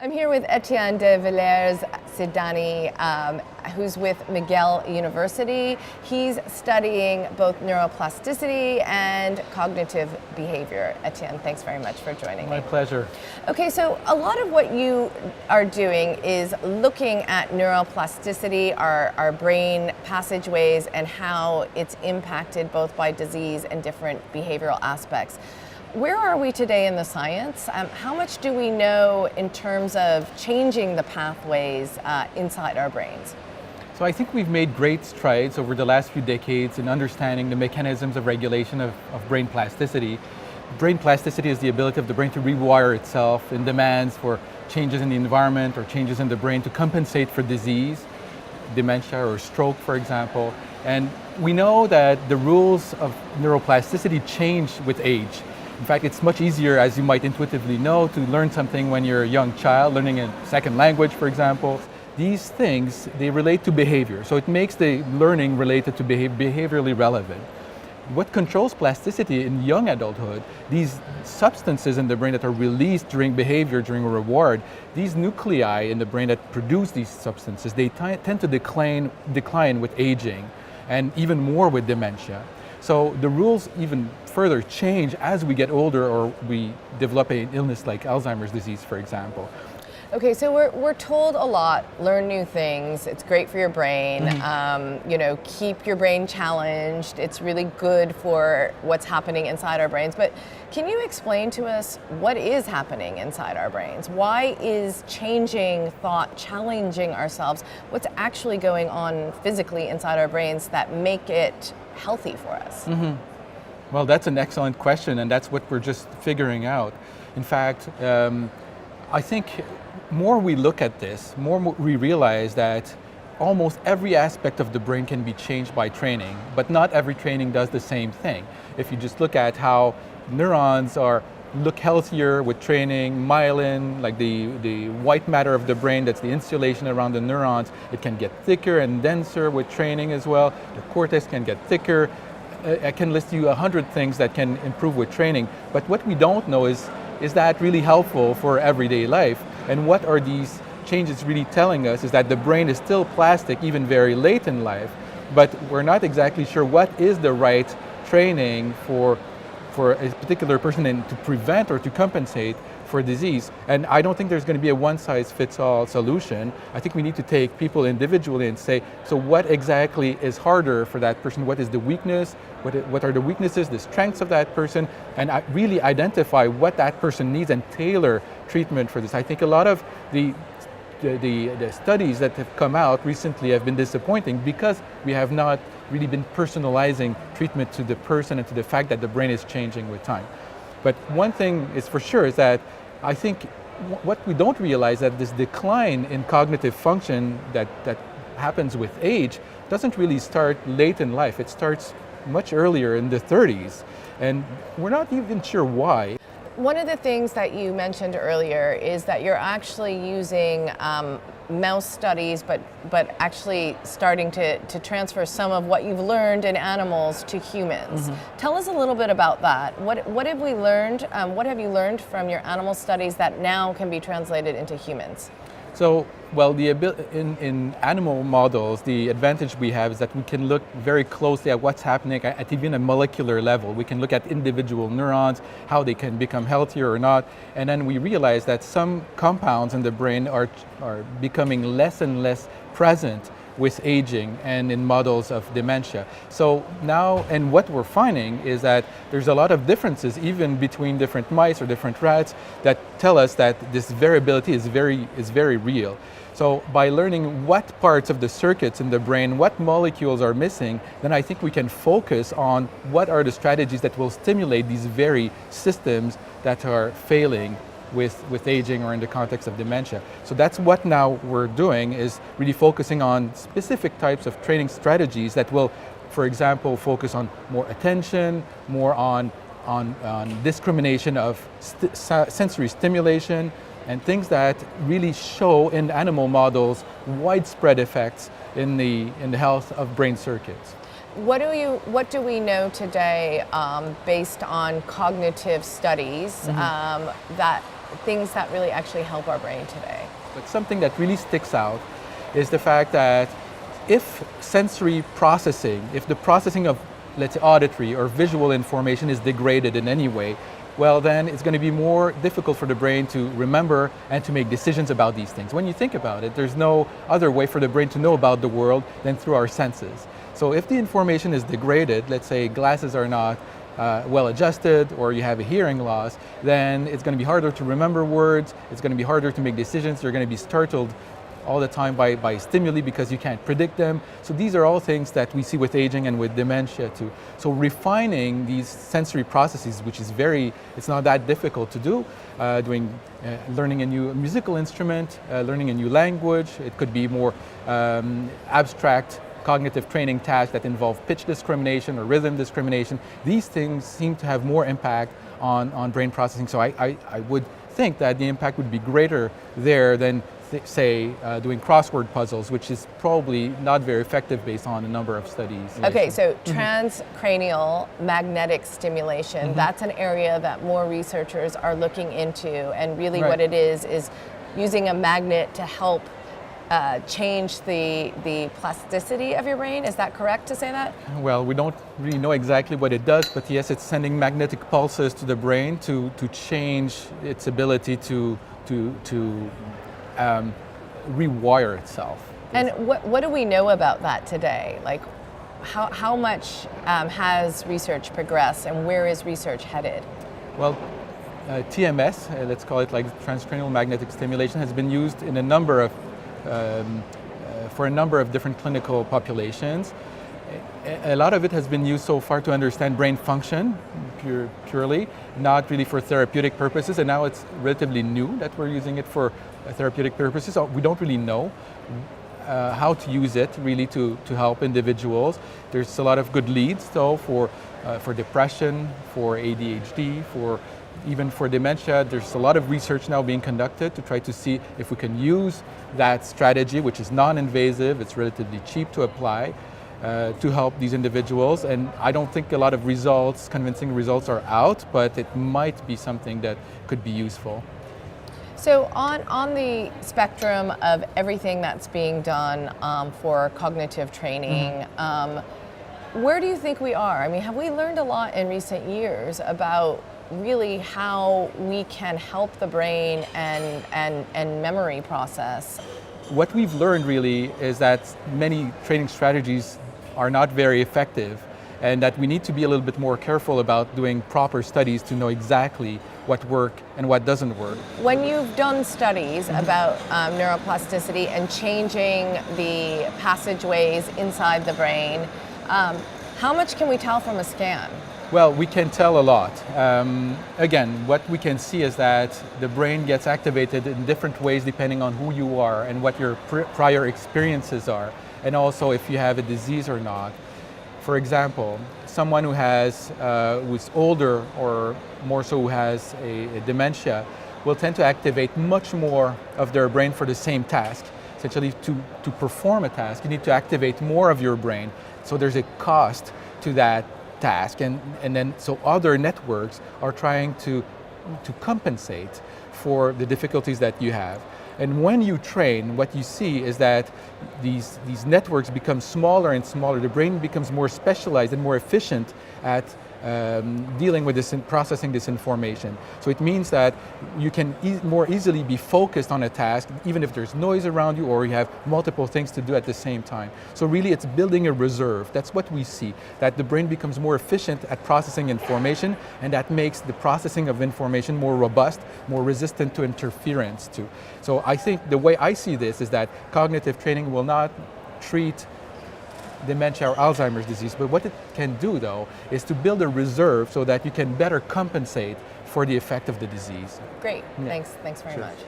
I'm here with Etienne de Villers-Sidani, who's with Miguel University. He's studying both neuroplasticity and cognitive behavior. Etienne, thanks very much for joining me. My pleasure. Okay, so a lot of what you are doing is looking at neuroplasticity, our brain passageways, and how it's impacted both by disease and different behavioral aspects. Where are we today in the science? How much do we know in terms of changing the pathways inside our brains? So I think we've made great strides over the last few decades in understanding the mechanisms of regulation of brain plasticity. Brain plasticity is the ability of the brain to rewire itself in demands for changes in the environment or changes in the brain to compensate for disease, dementia or stroke, for example. And we know that the rules of neuroplasticity change with age. In fact, it's much easier, as you might intuitively know, to learn something when you're a young child, learning a second language, for example. These things, they relate to behavior, so it makes the learning related to behaviorally relevant. What controls plasticity in young adulthood, these substances in the brain that are released during behavior, during a reward, these nuclei in the brain that produce these substances, they tend to decline with aging, and even more with dementia. So the rules even further change as we get older or we develop an illness like Alzheimer's disease, for example. Okay, so we're told a lot, learn new things, it's great for your brain, keep your brain challenged, it's really good for what's happening inside our brains. But can you explain to us what is happening inside our brains? Why is changing thought, challenging ourselves, what's actually going on physically inside our brains that make it healthy for us? Well, that's an excellent question, and that's what we're just figuring out. In fact, I think more we look at this, more we realize that almost every aspect of the brain can be changed by training, but not every training does the same thing. If you just look at how neurons look healthier with training, myelin, like the white matter of the brain, that's the insulation around the neurons, it can get thicker and denser with training as well. The cortex can get thicker. I can list you 100 things that can improve with training, but what we don't know is that really helpful for everyday life? And what are these changes really telling us is that the brain is still plastic even very late in life, but we're not exactly sure what is the right training for a particular person and to prevent or to compensate for disease. And I don't think there's going to be a one-size-fits-all solution. I think we need to take people individually and say, so what exactly is harder for that person? What is the weakness? What are the weaknesses, the strengths of that person? And really identify what that person needs and tailor treatment for this. I think a lot of the studies that have come out recently have been disappointing because we have not really been personalizing treatment to the person and to the fact that the brain is changing with time. But one thing is for sure is that I think what we don't realize that this decline in cognitive function that happens with age doesn't really start late in life. It starts much earlier in the 30s, and we're not even sure why. One of the things that you mentioned earlier is that you're actually using mouse studies, but actually starting to transfer some of what you've learned in animals to humans. Tell us a little bit about that. What have we learned? What have you learned from your animal studies that now can be translated into humans? So, well, in animal models, the advantage we have is that we can look very closely at what's happening at even a molecular level. We can look at individual neurons, how they can become healthier or not, and then we realize that some compounds in the brain are becoming less and less present with aging and in models of dementia. So now, and what we're finding is that there's a lot of differences even between different mice or different rats that tell us that this variability is very real. So by learning what parts of the circuits in the brain, what molecules are missing, then I think we can focus on what are the strategies that will stimulate these very systems that are failing with aging or in the context of dementia. So that's what now we're doing, is really focusing on specific types of training strategies that will, for example, focus on more attention, more on discrimination of sensory stimulation, and things that really show in animal models widespread effects in the health of brain circuits. What do we know today based on cognitive studies that things that really actually help our brain today? But something that really sticks out is the fact that if sensory processing, if the processing of, let's say, auditory or visual information is degraded in any way, well, then it's going to be more difficult for the brain to remember and to make decisions about these things. When you think about it, there's no other way for the brain to know about the world than through our senses. So if the information is degraded, let's say glasses are not well adjusted, or you have a hearing loss, then it's going to be harder to remember words, it's going to be harder to make decisions, you're going to be startled all the time by stimuli because you can't predict them. So these are all things that we see with aging and with dementia too. So refining these sensory processes, which is it's not that difficult to do, learning a new musical instrument, learning a new language, it could be more abstract cognitive training tasks that involve pitch discrimination or rhythm discrimination. These things seem to have more impact on brain processing. So I would think that the impact would be greater there than say doing crossword puzzles, which is probably not very effective based on a number of studies. Okay, so transcranial magnetic stimulation, that's an area that more researchers are looking into, and really what it is using a magnet to help change the plasticity of your brain. Is that correct to say that? Well, we don't really know exactly what it does, but yes, it's sending magnetic pulses to the brain to change its ability to rewire itself. And what do we know about that today? Like, how much has research progressed, and where is research headed? Well, TMS, let's call it like transcranial magnetic stimulation, has been used in a number of for a number of different clinical populations. A lot of it has been used so far to understand brain function purely, not really for therapeutic purposes, and now it's relatively new that we're using it for therapeutic purposes. So we don't really know how to use it really to help individuals. There's a lot of good leads though for depression, for ADHD, even for dementia. There's a lot of research now being conducted to try to see if we can use that strategy, which is non-invasive, it's relatively cheap to apply, to help these individuals. And I don't think a lot of convincing results are out, but it might be something that could be useful. So on the spectrum of everything that's being done for cognitive training, where do you think we are? I mean, have we learned a lot in recent years about really how we can help the brain and memory process? What we've learned really is that many training strategies are not very effective, and that we need to be a little bit more careful about doing proper studies to know exactly what works and what doesn't work. When you've done studies about neuroplasticity and changing the passageways inside the brain, how much can we tell from a scan? Well, we can tell a lot. Again, what we can see is that the brain gets activated in different ways depending on who you are and what your prior experiences are, and also if you have a disease or not. For example, someone who's older, or more so who has a dementia, will tend to activate much more of their brain for the same task. Essentially, to perform a task, you need to activate more of your brain. So there's a cost to that task, and then so other networks are trying to compensate for the difficulties that you have. And when you train, what you see is that these networks become smaller and smaller. The brain becomes more specialized and more efficient at dealing with this and processing this information. So it means that you can more easily be focused on a task, even if there's noise around you or you have multiple things to do at the same time. So really it's building a reserve. That's what we see, that the brain becomes more efficient at processing information, and that makes the processing of information more robust, more resistant to interference too. So I think the way I see this is that cognitive training will not treat dementia or Alzheimer's disease, but what it can do though is to build a reserve so that you can better compensate for the effect of the disease. Great, thanks very much.